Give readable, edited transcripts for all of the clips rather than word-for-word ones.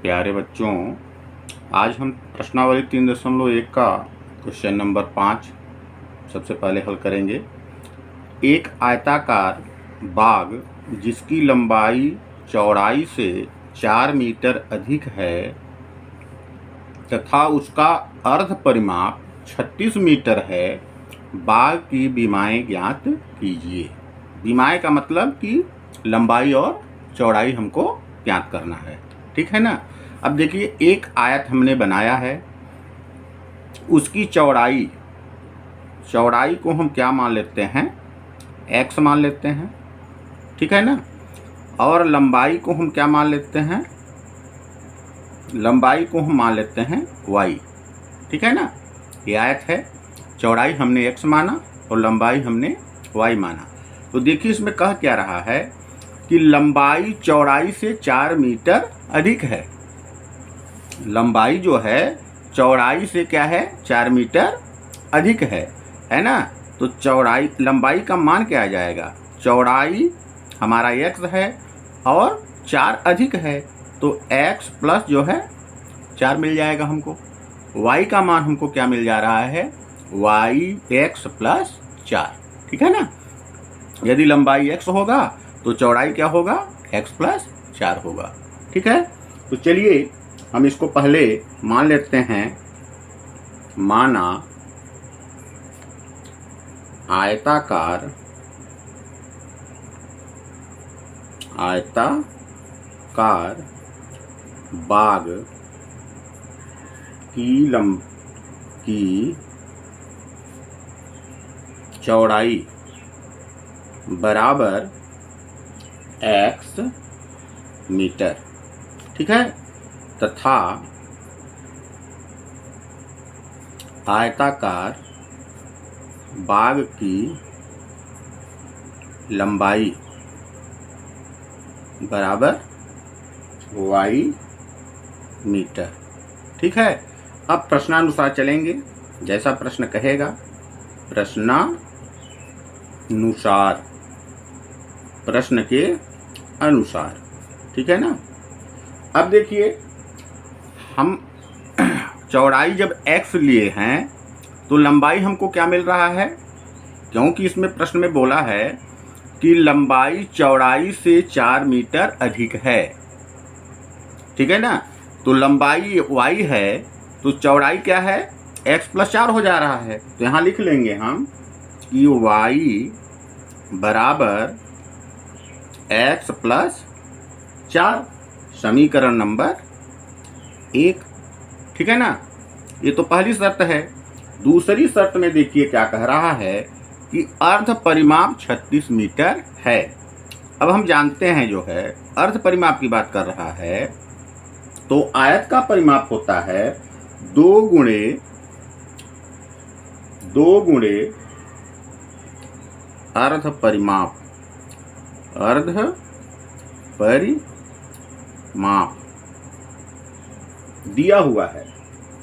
प्यारे बच्चों, आज हम प्रश्नावली 3.1 का क्वेश्चन नंबर 5 सबसे पहले हल करेंगे। एक आयताकार बाग जिसकी लंबाई चौड़ाई से 4 मीटर अधिक है तथा उसका अर्ध परिमाप 36 मीटर है, बाग की विमाएं ज्ञात कीजिए। विमाएं का मतलब कि लंबाई और चौड़ाई हमको ज्ञात करना है, ठीक है ना। अब देखिए, एक आयत हमने बनाया है, उसकी चौड़ाई को हम क्या मान लेते हैं, x मान लेते हैं, ठीक है ना। और लंबाई को हम क्या मान लेते हैं, लंबाई को हम मान लेते हैं y, ठीक है ना। ये आयत है, चौड़ाई हमने x माना और लंबाई हमने y माना। तो देखिए, इसमें कह क्या रहा है कि लंबाई चौड़ाई से 4 मीटर अधिक है। लंबाई जो है चौड़ाई से क्या है, 4 मीटर अधिक है ना। तो चौड़ाई, लंबाई का मान क्या आ जाएगा, चौड़ाई हमारा x है और 4 अधिक है, तो x प्लस जो है 4 मिल जाएगा हमको। y का मान हमको क्या मिल जा रहा है, x प्लस 4, ठीक है ना। यदि लंबाई x होगा तो चौड़ाई क्या होगा, x प्लस 4 होगा, ठीक है। तो चलिए हम इसको पहले मान लेते हैं। माना आयताकार बाग की चौड़ाई बराबर x मीटर, ठीक है, तथा आयताकार बाग की लंबाई बराबर y मीटर, ठीक है। अब प्रश्नानुसार चलेंगे, जैसा प्रश्न कहेगा प्रश्न के अनुसार, ठीक है ना। अब देखिए, हम चौड़ाई जब x लिए हैं तो लंबाई हमको क्या मिल रहा है, क्योंकि इसमें प्रश्न में बोला है कि लंबाई चौड़ाई से 4 मीटर अधिक है, ठीक है ना। तो लंबाई y है तो चौड़ाई क्या है, x प्लस 4 हो जा रहा है। तो यहाँ लिख लेंगे हम कि y बराबर x प्लस 4, समीकरण नंबर 1, ठीक है ना। ये तो पहली शर्त है। दूसरी शर्त में देखिए क्या कह रहा है कि अर्ध परिमाप 36 मीटर है। अब हम जानते हैं, जो है अर्ध परिमाप की बात कर रहा है, तो आयत का परिमाप होता है 2 गुणे अर्ध परिमाप दिया हुआ है।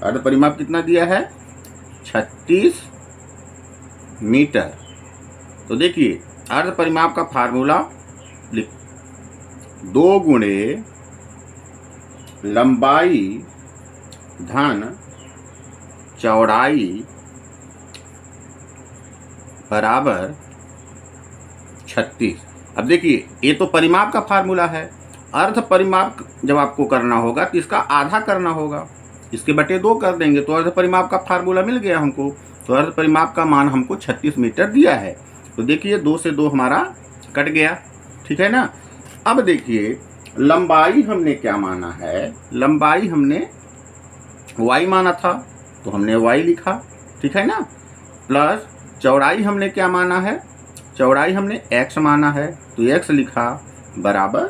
अर्ध परिमाप कितना दिया है, 36 मीटर। तो देखिए, अर्ध परिमाप का फार्मूला 2 गुणे लंबाई धन चौड़ाई बराबर 36। अब देखिए, ये तो परिमाप का फार्मूला है। अर्ध परिमाप जब आपको करना होगा तो इसका आधा करना होगा, इसके बटे 2 कर देंगे तो अर्ध परिमाप का फार्मूला मिल गया हमको। तो अर्ध परिमाप का मान हमको 36 मीटर दिया है। तो देखिए, 2 से 2 हमारा कट गया, ठीक है ना। अब देखिए, लंबाई हमने क्या माना है, लंबाई हमने y माना था तो हमने y लिखा, ठीक है ना। प्लस चौड़ाई हमने क्या माना है, चौड़ाई हमने x माना है तो x लिखा बराबर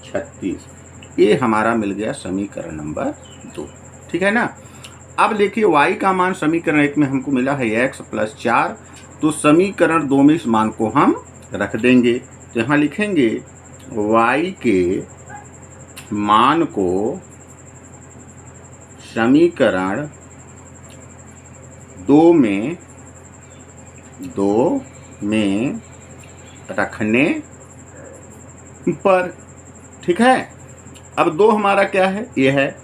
36। ये हमारा मिल गया समीकरण नंबर 2, ठीक है ना। अब देखिए, y का मान समीकरण 1 में हमको मिला है x प्लस 4, तो समीकरण 2 में इस मान को हम रख देंगे। तो यहाँ लिखेंगे y के मान को समीकरण 2 में रखने पर, ठीक है। अब 2 हमारा क्या है, ये है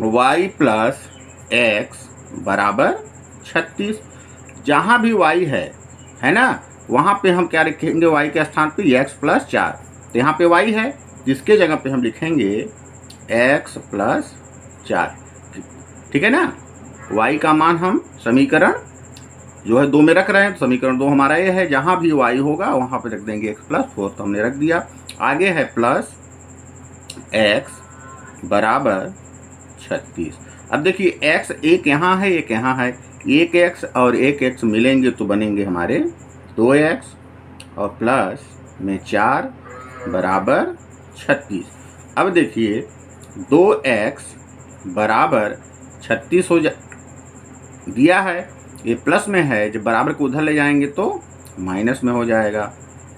y प्लस एक्स बराबर 36। जहाँ भी y है ना, वहाँ पे हम क्या लिखेंगे, y के स्थान पे x प्लस 4। तो यहाँ पे y है, इसके जगह पे हम लिखेंगे x प्लस 4। ठीक है ना। y का मान हम समीकरण जो है 2 में रख रहे हैं, तो समीकरण 2 हमारा ये है। जहाँ भी y होगा वहाँ पे रख देंगे x प्लस 4, तो हमने रख दिया। आगे है प्लस x बराबर 36। अब देखिए x एक यहाँ है, एक यहाँ है, एक x और एक x मिलेंगे तो बनेंगे हमारे 2x और प्लस में 4 बराबर 36। अब देखिए 2x बराबर 36 हो दिया है, ये प्लस में है, जब बराबर को उधर ले जाएंगे तो माइनस में हो जाएगा।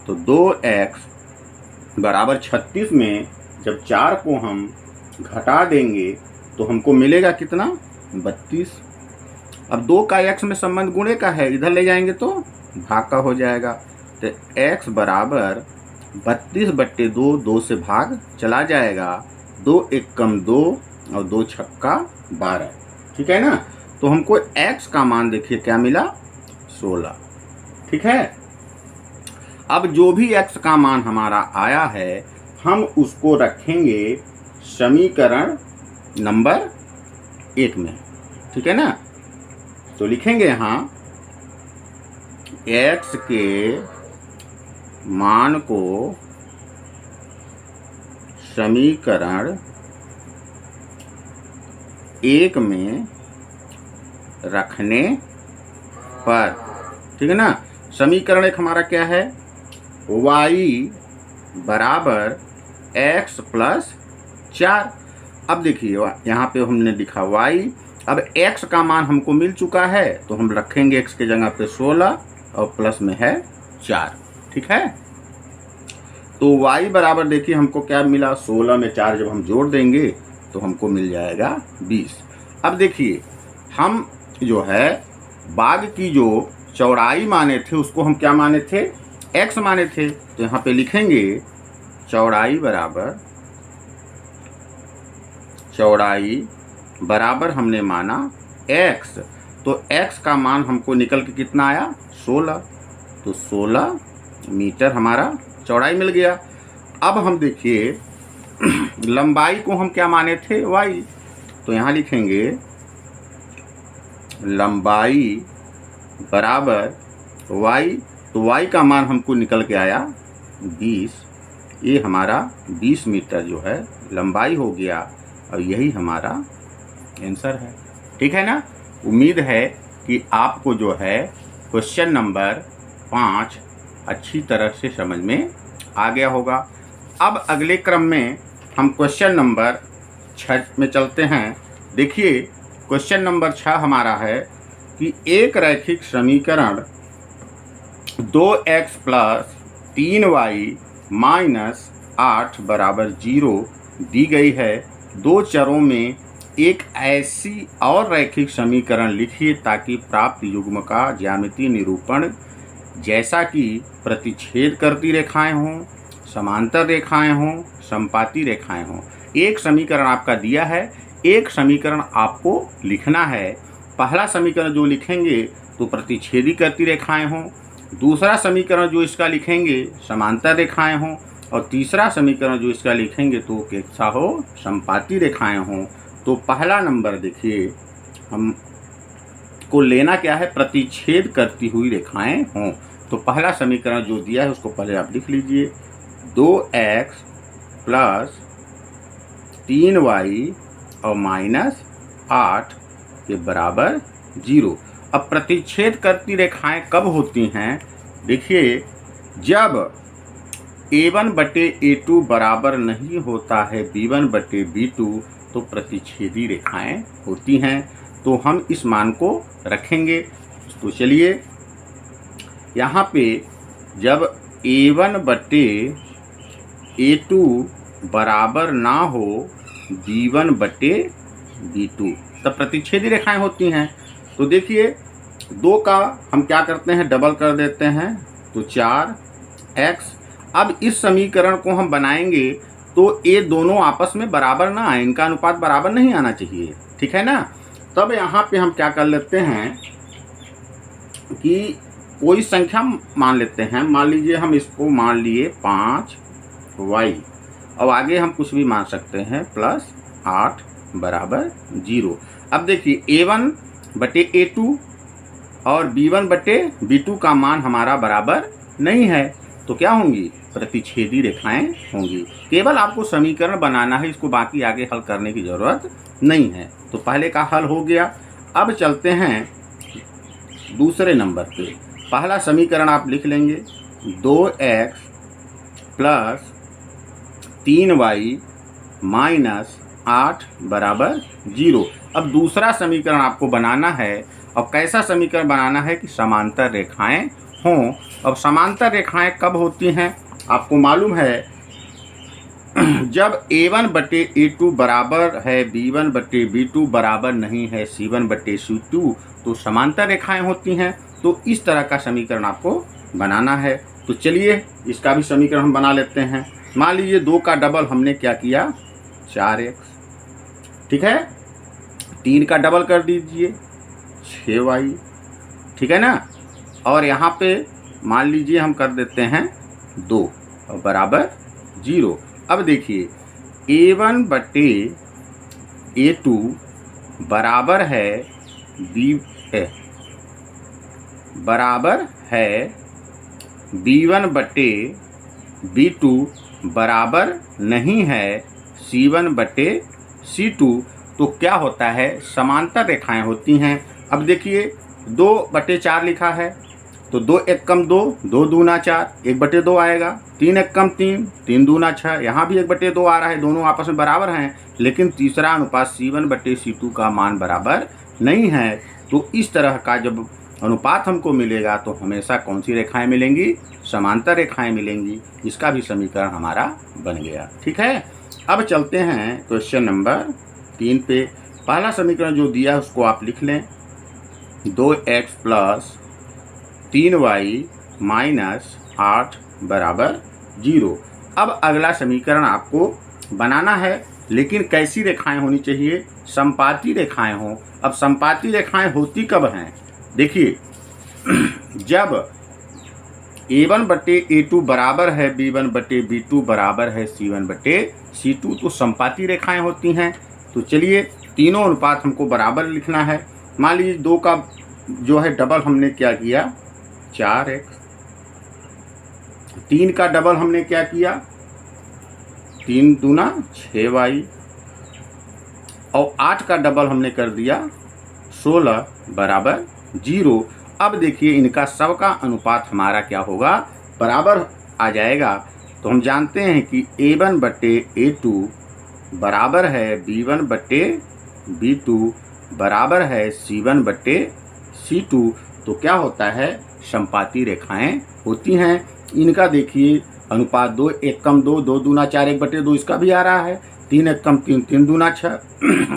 तो 2x बराबर 36 में जब 4 को हम घटा देंगे तो हमको मिलेगा कितना, 32। अब 2 का x में संबंध गुणे का है, इधर ले जाएंगे तो भाग का हो जाएगा। तो x बराबर 32/2, 2 से भाग चला जाएगा, 2 एक कम 2 और 2 छक्का 12। ठीक है ना। तो हमको x का मान देखिए क्या मिला, 16। ठीक है। अब जो भी x का मान हमारा आया है हम उसको रखेंगे समीकरण नंबर 1 में। ठीक है ना। तो लिखेंगे यहाँ x के मान को समीकरण 1 में रखने पर, ठीक है ना। समीकरण 1 हमारा क्या है, y बराबर x प्लस 4। अब देखिए यहाँ पे हमने लिखा y, अब x का मान हमको मिल चुका है तो हम रखेंगे x के जगह पे 16 और प्लस में है 4। ठीक है। तो y बराबर देखिए हमको क्या मिला, 16 में 4 जब हम जोड़ देंगे तो हमको मिल जाएगा 20। अब देखिए हम जो है बाग की जो चौड़ाई माने थे उसको हम क्या माने थे, x माने थे। तो यहाँ पे लिखेंगे चौड़ाई बराबर हमने माना x। तो x का मान हमको निकल के कितना आया, 16। तो 16 मीटर हमारा चौड़ाई मिल गया। अब हम देखिए लंबाई को हम क्या माने थे, y। तो यहाँ लिखेंगे लंबाई बराबर y। तो y का मान हमको निकल के आया 20। ये हमारा 20 मीटर जो है लंबाई हो गया और यही हमारा आंसर है। ठीक है ना। उम्मीद है कि आपको जो है क्वेश्चन नंबर 5 अच्छी तरह से समझ में आ गया होगा। अब अगले क्रम में हम क्वेश्चन नंबर 6 में चलते हैं। देखिए क्वेश्चन नंबर 6 हमारा है कि एक रैखिक समीकरण 2x प्लस 3y माइनस 8 बराबर 0 दी गई है। दो चरों में एक ऐसी और रैखिक समीकरण लिखिए ताकि प्राप्त युग्म का ज्यामितीय निरूपण जैसा कि प्रतिच्छेद करती रेखाएं हों, समांतर रेखाएं हों, समपाती रेखाएं हों। एक समीकरण आपका दिया है, एक समीकरण आपको लिखना है। पहला समीकरण जो लिखेंगे तो प्रतिच्छेदी करती रेखाएं हों, दूसरा समीकरण जो इसका लिखेंगे समांतर रेखाएं हों, और तीसरा समीकरण जो इसका लिखेंगे तो कैसा हो, समपाती रेखाएं हों। तो पहला नंबर देखिए हम को लेना क्या है, प्रतिच्छेद करती हुई रेखाएं हों। तो पहला समीकरण जो दिया है उसको पहले आप लिख लीजिए, 2x प्लस 3y और माइनस 8 के बराबर 0। अब प्रतिच्छेद करती रेखाएं कब होती हैं, देखिए जब a1/a2 बराबर नहीं होता है b1/b2 तो प्रतिच्छेदी रेखाएं होती हैं। तो हम इस मान को रखेंगे। तो चलिए यहाँ पे जब a1/a2 बराबर ना हो b1/b2 तब प्रतिच्छेदी रेखाएं होती हैं। तो देखिए 2 का हम क्या करते हैं, डबल कर देते हैं तो 4x। अब इस समीकरण को हम बनाएंगे तो ये दोनों आपस में बराबर ना आए, इनका अनुपात बराबर नहीं आना चाहिए, ठीक है ना। तब यहाँ पे हम क्या कर लेते हैं कि कोई संख्या मान लेते हैं, मान लीजिए हम इसको मान लिए 5y, अब आगे हम कुछ भी मान सकते हैं प्लस 8 बराबर 0। अब देखिए a1 बटे a2 और b1 बटे b2 का मान हमारा बराबर नहीं है, तो क्या होंगी, प्रतिच्छेदी रेखाएं होंगी। केवल आपको समीकरण बनाना है, इसको बाकी आगे हल करने की ज़रूरत नहीं है। तो पहले का हल हो गया। अब चलते हैं दूसरे नंबर पे। पहला समीकरण आप लिख लेंगे 2x प्लस 3y माइनस 8 बराबर 0। अब दूसरा समीकरण आपको बनाना है। अब कैसा समीकरण बनाना है कि समांतर रेखाएं हों। अब समांतर रेखाएं कब होती हैं, आपको मालूम है जब a1 बटे a2 बराबर है b1 बटे b2 बराबर नहीं है c1 बटे c2, तो समांतर रेखाएं होती हैं। तो इस तरह का समीकरण आपको बनाना है। तो चलिए इसका भी समीकरण हम बना लेते हैं। मान लीजिए 2 का डबल हमने क्या किया, 4x, ठीक है। 3 का डबल कर दीजिए 6y, ठीक है ना। और यहाँ पे मान लीजिए हम कर देते हैं 2 बराबर 0। अब देखिए a1 बटे a2 बराबर है b1 बटे b2 बराबर नहीं है c1 बटे c2। तो क्या होता है, समांतर रेखाएं होती हैं। अब देखिए 2 बटे 4 लिखा है, तो 2 एक कम 2, 2 दूना 4, 1 बटे 2 आएगा। 3 एक कम 3, 3 दूना 6, यहाँ भी 1 बटे 2 आ रहा है। दोनों आपस में बराबर हैं, लेकिन तीसरा अनुपात c1 बटे c2 का मान बराबर नहीं है। तो इस तरह का जब अनुपात हमको मिलेगा तो हमेशा कौन सी रेखाएं मिलेंगी, समांतर रेखाएं मिलेंगी। इसका भी समीकरण हमारा बन गया, ठीक है। अब चलते हैं क्वेश्चन नंबर 3 पे। पहला समीकरण जो दिया है उसको आप लिख लें, 2x प्लस 3y माइनस 8 बराबर 0। अब अगला समीकरण आपको बनाना है, लेकिन कैसी रेखाएं होनी चाहिए, समपाती रेखाएं हों। अब समपाती रेखाएं होती कब हैं, देखिए जब a1 बटे a2 बराबर है b1 बटे b2 बराबर है c1 बटे c2, तो समपाती रेखाएं होती हैं। तो चलिए तीनों अनुपात हमको बराबर लिखना है। मान लीजिए 2 का जो है डबल हमने क्या किया, 4x। 3 का डबल हमने क्या किया, 3 दूना 6y। और 8 का डबल हमने कर दिया 16 बराबर 0। अब देखिए इनका सबका अनुपात हमारा क्या होगा, बराबर आ जाएगा। तो हम जानते हैं कि a1 बटे a2 बराबर है b1 बटे b2 बराबर है c1 बटे c2। तो क्या होता है, समपाती रेखाएं होती हैं। इनका देखिए अनुपात 2 एक कम 2, 2 दूना 4, 1 बटे 2 इसका भी आ रहा है। 3 एक कम 3, 3 दूना 6,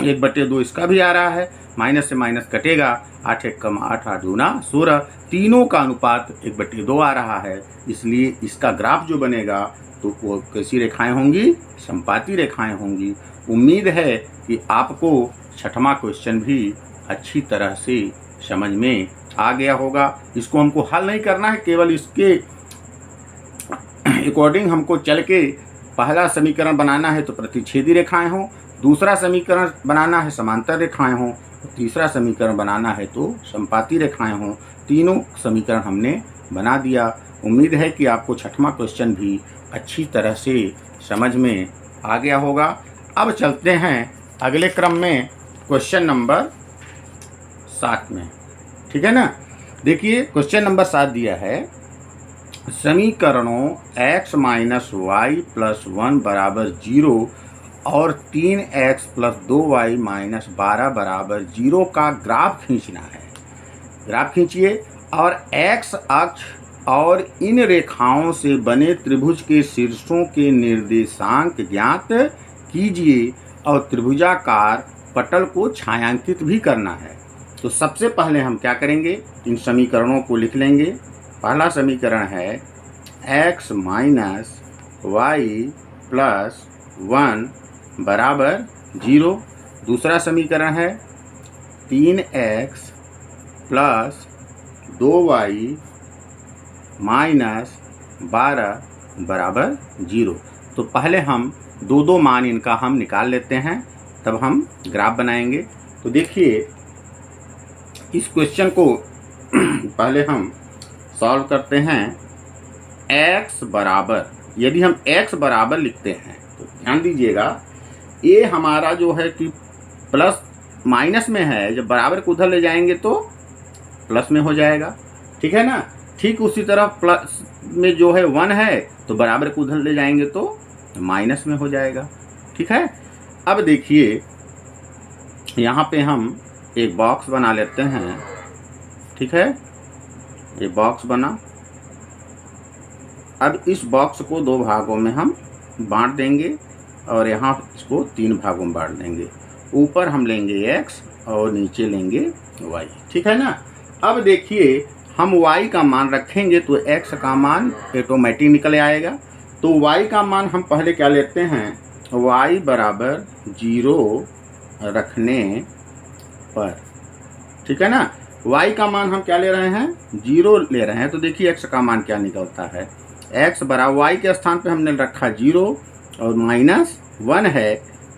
1 बटे 2 इसका भी आ रहा है। माइनस से माइनस कटेगा, 8 एक कम 8, 8 दूना 16। तीनों का अनुपात 1 बटे 2 आ रहा है। इसलिए इसका ग्राफ जो बनेगा तो वो कैसी रेखाएं होंगी, समपाती रेखाएं होंगी। उम्मीद है कि आपको छठवां क्वेश्चन भी अच्छी तरह से समझ में आ गया होगा। इसको हमको हल नहीं करना है, केवल इसके अकॉर्डिंग हमको चल के पहला समीकरण बनाना है तो प्रतिच्छेदी रेखाएं हों, दूसरा समीकरण बनाना है समांतर रेखाएं हों, तीसरा समीकरण बनाना है तो समपाती रेखाएं हों। तीनों समीकरण हमने बना दिया। उम्मीद है कि आपको छठवां क्वेश्चन भी अच्छी तरह से समझ में आ गया होगा। अब चलते हैं अगले क्रम में क्वेश्चन नंबर 7 में, ठीक है ना। देखिए क्वेश्चन नंबर 7 दिया है, समीकरणों x माइनस वाई प्लस 1 बराबर 0 और 3x प्लस 2y माइनस 12 बराबर 0 का ग्राफ खींचना है। ग्राफ खींचिए और x अक्ष और इन रेखाओं से बने त्रिभुज के शीर्षों के निर्देशांक ज्ञात कीजिए और त्रिभुजाकार पटल को छायांकित भी करना है। तो सबसे पहले हम क्या करेंगे, इन समीकरणों को लिख लेंगे। पहला समीकरण है x माइनस वाई प्लस 1 बराबर 0। दूसरा समीकरण है 3x प्लस 2y माइनस 12 बराबर 0। तो पहले हम दो दो मान इनका हम निकाल लेते हैं, तब हम ग्राफ बनाएंगे। तो देखिए इस क्वेश्चन को पहले हम सॉल्व करते हैं। x बराबर, यदि हम x बराबर लिखते हैं तो ध्यान दीजिएगा, ये हमारा जो है कि प्लस माइनस में है, जब बराबर को उधर ले जाएंगे तो प्लस में हो जाएगा, ठीक है ना। ठीक उसी तरह प्लस में जो है 1 है तो बराबर को उधर ले जाएंगे तो माइनस में हो जाएगा, ठीक है। अब देखिए यहाँ पे हम एक बॉक्स बना लेते हैं, ठीक है। ये बॉक्स बना। अब इस बॉक्स को दो भागों में हम बांट देंगे और यहाँ इसको 3 भागों में बांट देंगे। ऊपर हम लेंगे x और नीचे लेंगे y, ठीक है ना। अब देखिए हम y का मान रखेंगे तो x का मान ऑटोमेटिक निकल आएगा। तो y का मान हम पहले क्या लेते हैं, y बराबर 0 रखने पर, ठीक है ना। y का मान हम क्या ले रहे हैं, 0 ले रहे हैं। तो देखिए x का मान क्या निकलता है, x बराबर y के स्थान पे हमने रखा 0 और माइनस 1 है।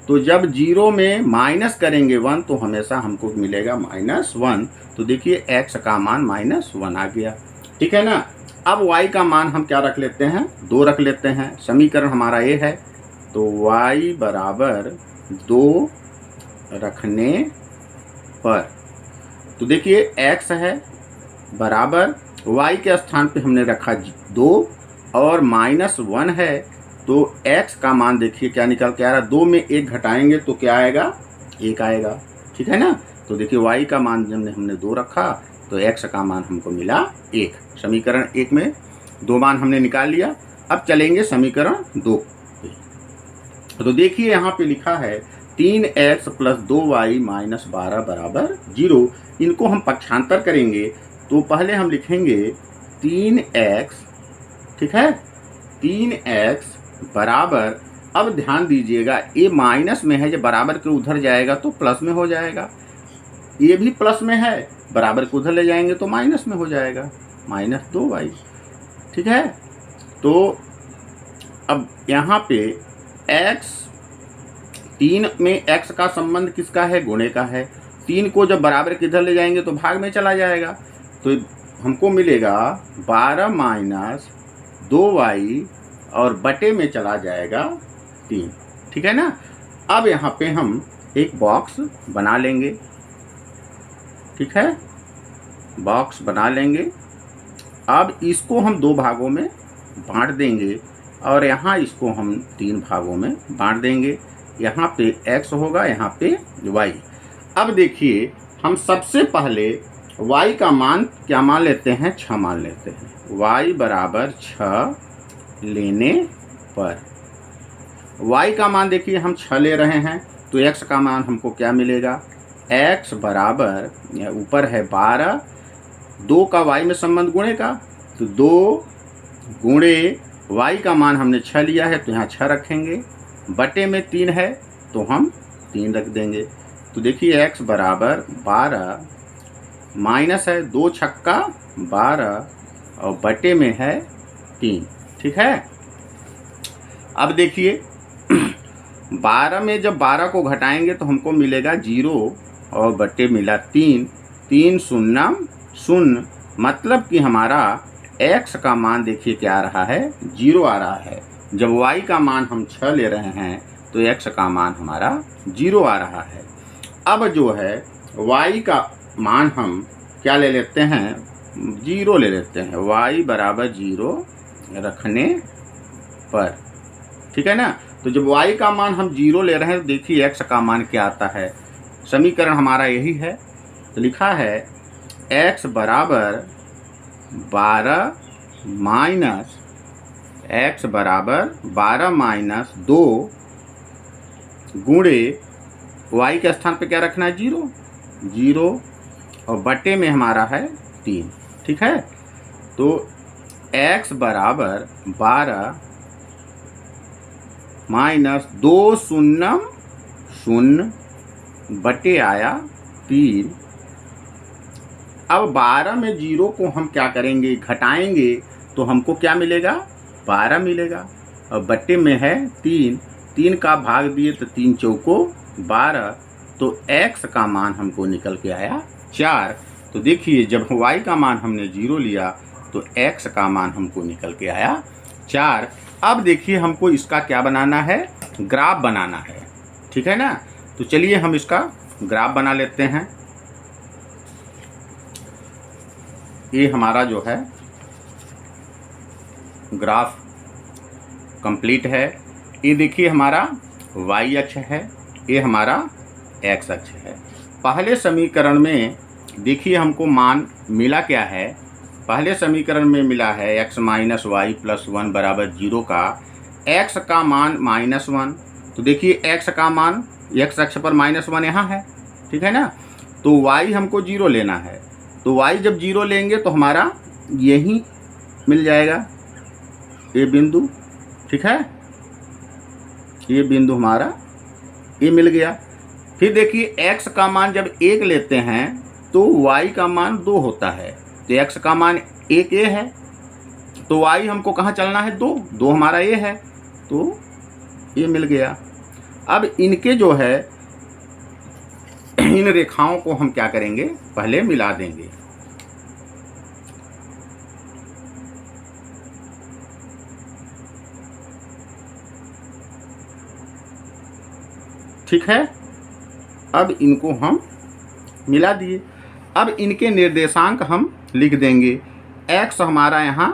तो जब 0 में माइनस करेंगे 1 तो हमेशा हमको मिलेगा -1। तो देखिए x का मान -1 आ गया, ठीक है ना। अब y का मान हम क्या रख लेते हैं, 2 रख लेते हैं। समीकरण हमारा ये है, तो y बराबर 2 रखने पर, तो देखिए x है बराबर y के स्थान पे हमने रखा 2 और -1 है। तो x का मान देखिए क्या निकल के आ रहा है, 2 में 1 घटाएंगे तो क्या आएगा, 1 आएगा, ठीक है ना। तो देखिए y का मान जब हमने 2 रखा तो x का मान हमको मिला 1। समीकरण 1 में 2 मान हमने निकाल लिया। अब चलेंगे समीकरण 2 पे। तो देखिए यहाँ पे लिखा है 3x प्लस 2y माइनस 12 बराबर 0। इनको हम पक्षांतर करेंगे तो पहले हम लिखेंगे 3x, ठीक है, 3x बराबर, अब ध्यान दीजिएगा ये माइनस में है, जब बराबर के उधर जाएगा तो प्लस में हो जाएगा। ये भी प्लस में है, बराबर के उधर ले जाएंगे तो माइनस में हो जाएगा, -2y, ठीक है। तो अब यहाँ पे x, 3 में x का संबंध किसका है, गुणे का है। 3 को जब बराबर के इधर ले जाएंगे तो भाग में चला जाएगा। तो हमको मिलेगा 12 माइनस 2y और बटे में चला जाएगा 3, ठीक है ना। अब यहाँ पे हम एक बॉक्स बना लेंगे, ठीक है, बॉक्स बना लेंगे। अब इसको हम 2 भागों में बांट देंगे और यहाँ इसको हम 3 भागों में बांट देंगे। यहाँ पे x होगा, यहाँ पे y। अब देखिए हम सबसे पहले y का मान क्या मान लेते हैं, 6 मान लेते हैं। y बराबर 6 लेने पर, y का मान देखिए हम 6 ले रहे हैं तो x का मान हमको क्या मिलेगा, x बराबर, ऊपर है 12, 2 का y में संबंध गुणे का, तो 2 गुणे y का मान हमने 6 लिया है तो यहाँ 6 रखेंगे, बटे में 3 है तो हम 3 रख देंगे। तो देखिए x बराबर 12 माइनस है 2 छक्का 12 और बटे में है 3, ठीक है। अब देखिए 12 में जब 12 को घटाएंगे तो हमको मिलेगा 0 और बटे मिला 3, 3 शून्य 0, मतलब कि हमारा x का मान देखिए क्या आ रहा है, 0 आ रहा है। जब y का मान हम 6 ले रहे हैं तो x का मान हमारा 0 आ रहा है। अब जो है y का मान हम क्या ले लेते हैं, 0 ले लेते हैं। y बराबर 0 रखने पर, ठीक है ना। तो जब y का मान हम 0 ले रहे हैं तो देखिए x का मान क्या आता है, समीकरण हमारा यही है। तो लिखा है x बराबर 12 माइनस, x बराबर 12 माइनस 2 गुणे y के स्थान पे क्या रखना है, 0, 0 और बटे में हमारा है 3, ठीक है। तो x बराबर 12 माइनस 2 शून्यम शून्य बटे आया 3। अब 12 में 0 को हम क्या करेंगे, घटाएंगे तो हमको क्या मिलेगा, 12 मिलेगा। और बट्टे में है 3, 3 का भाग दिए तो 3 चौको 12, तो x का मान हमको निकल के आया 4। तो देखिए जब y का मान हमने 0 लिया तो x का मान हमको निकल के आया 4। अब देखिए हमको इसका क्या बनाना है, ग्राफ बनाना है, ठीक है ना। तो चलिए हम इसका ग्राफ बना लेते हैं। ये हमारा जो है ग्राफ कंप्लीट है। ये देखिए हमारा y अक्ष है, ये हमारा x अक्ष है। पहले समीकरण में देखिए हमको मान मिला क्या है, पहले समीकरण में मिला है x माइनस वाई प्लस 1 बराबर 0 का x का मान -1। तो देखिए x का मान x अक्ष पर -1 यहाँ है, ठीक है ना। तो y हमको 0 लेना है, तो y जब 0 लेंगे तो हमारा यही मिल जाएगा ये बिंदु, ठीक है। ये बिंदु हमारा ये मिल गया। फिर देखिए x का मान जब 1 लेते हैं तो y का मान 2 होता है, तो x का मान 1 ये है, तो y हमको कहाँ चलना है, 2 हमारा ये है, तो ये मिल गया। अब इनके जो है इन रेखाओं को हम क्या करेंगे, पहले मिला देंगे। ठीक है, अब इनको हम मिला दिए। अब इनके निर्देशांक हम लिख देंगे। x हमारा यहाँ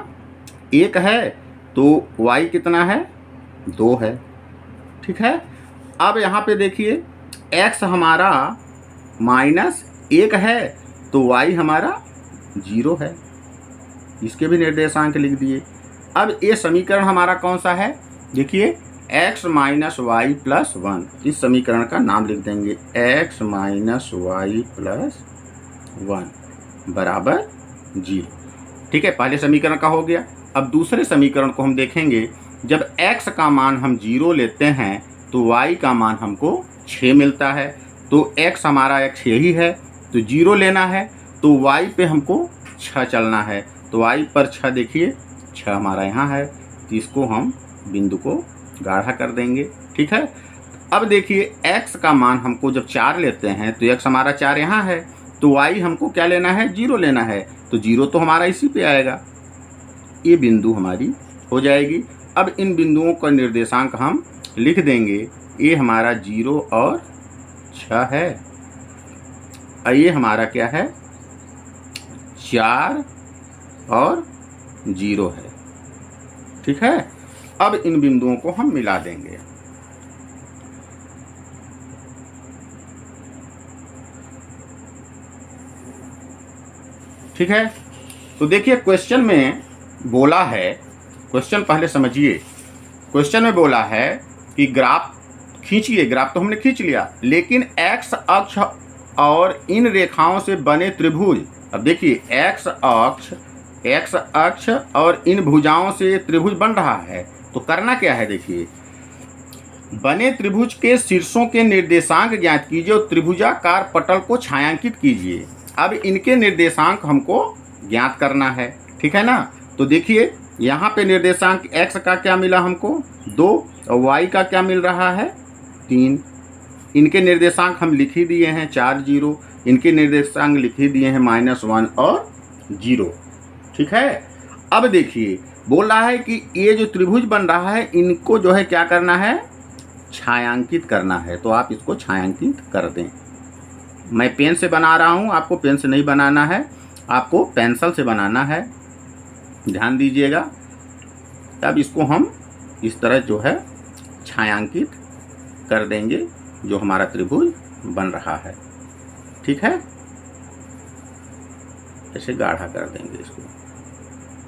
1 है तो y कितना है, 2 है, ठीक है। अब यहाँ पे देखिए x हमारा -1 है तो y हमारा 0 है, इसके भी निर्देशांक लिख दिए। अब ये समीकरण हमारा कौन सा है, देखिए x माइनस वाई प्लस 1, इस समीकरण का नाम लिख देंगे x माइनस वाई प्लस 1 बराबर 0, ठीक है। पहले समीकरण का हो गया। अब दूसरे समीकरण को हम देखेंगे। जब x का मान हम 0 लेते हैं तो y का मान हमको 6 मिलता है, तो x हमारा x यही है, तो 0 लेना है तो y पे हमको 6 चलना है, तो y पर 6 देखिए 6 हमारा यहाँ है, तो इसको हम बिंदु को गाढ़ा कर देंगे, ठीक है। अब देखिए x का मान हमको जब 4 लेते हैं तो x हमारा 4 यहाँ है, तो y हमको क्या लेना है, 0 लेना है, तो 0 तो हमारा इसी पे आएगा, ये बिंदु हमारी हो जाएगी। अब इन बिंदुओं का निर्देशांक हम लिख देंगे। ये हमारा 0 और 6 है, और ये हमारा क्या है, 4 और 0 है, ठीक है। अब इन बिंदुओं को हम मिला देंगे। ठीक है, तो देखिए क्वेश्चन में बोला है, क्वेश्चन पहले समझिए। क्वेश्चन में बोला है कि ग्राफ खींचिए, ग्राफ तो हमने खींच लिया, लेकिन x अक्ष और इन रेखाओं से बने त्रिभुज, अब देखिए x अक्ष और इन भुजाओं से त्रिभुज बन रहा है, तो करना क्या है, देखिए बने त्रिभुज के शीर्षों के निर्देशांक ज्ञात कीजिए और त्रिभुजाकार पटल को छायांकित कीजिए। अब इनके निर्देशांक हमको ज्ञात करना है, ठीक है ना। तो देखिए यहाँ पे निर्देशांक x का क्या मिला हमको, 2, और y का क्या मिल रहा है, 3। इनके निर्देशांक हम लिख ही दिए हैं, 4 0, इनके निर्देशांक लिख ही दिए हैं -1 और 0, ठीक है। अब देखिए बोला है कि ये जो त्रिभुज बन रहा है इनको जो है क्या करना है, छायांकित करना है, तो आप इसको छायांकित कर दें। मैं पेन से बना रहा हूँ, आपको पेन से नहीं बनाना है, आपको पेंसिल से बनाना है, ध्यान दीजिएगा। अब इसको हम इस तरह जो है छायांकित कर देंगे, जो हमारा त्रिभुज बन रहा है, ठीक है। ऐसे गाढ़ा कर देंगे, इसको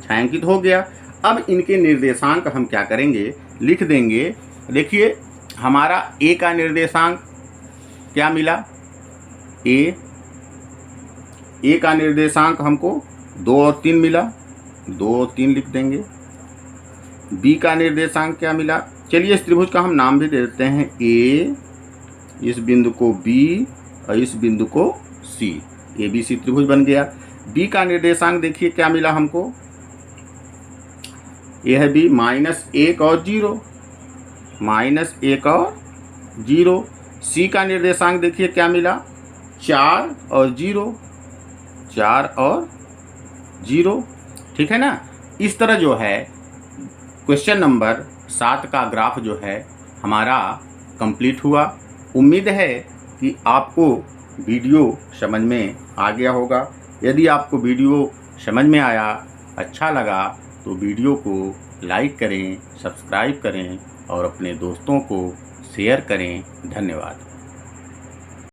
छायांकित हो गया। अब इनके निर्देशांक हम क्या करेंगे, लिख देंगे। देखिए हमारा a का निर्देशांक क्या मिला, a का निर्देशांक हमको 2 और 3 मिला, 2 और 3 लिख देंगे। b का निर्देशांक क्या मिला, चलिए इस त्रिभुज का हम नाम भी दे देते हैं ए, इस बिंदु को बी और इस बिंदु को सी। ए बी सी त्रिभुज बन गया। बी का निर्देशांक देखिए क्या मिला हमको, ये है बी -1 और 0, -1 और 0। सी का निर्देशांक देखिए क्या मिला, 4 और 0, 4 और 0। ठीक है ना। इस तरह जो है क्वेश्चन नंबर 7 का ग्राफ जो है हमारा कंप्लीट हुआ। उम्मीद है कि आपको वीडियो समझ में आ गया होगा। यदि आपको वीडियो समझ में आया, अच्छा लगा, तो वीडियो को लाइक करें, सब्सक्राइब करें और अपने दोस्तों को शेयर करें। धन्यवाद।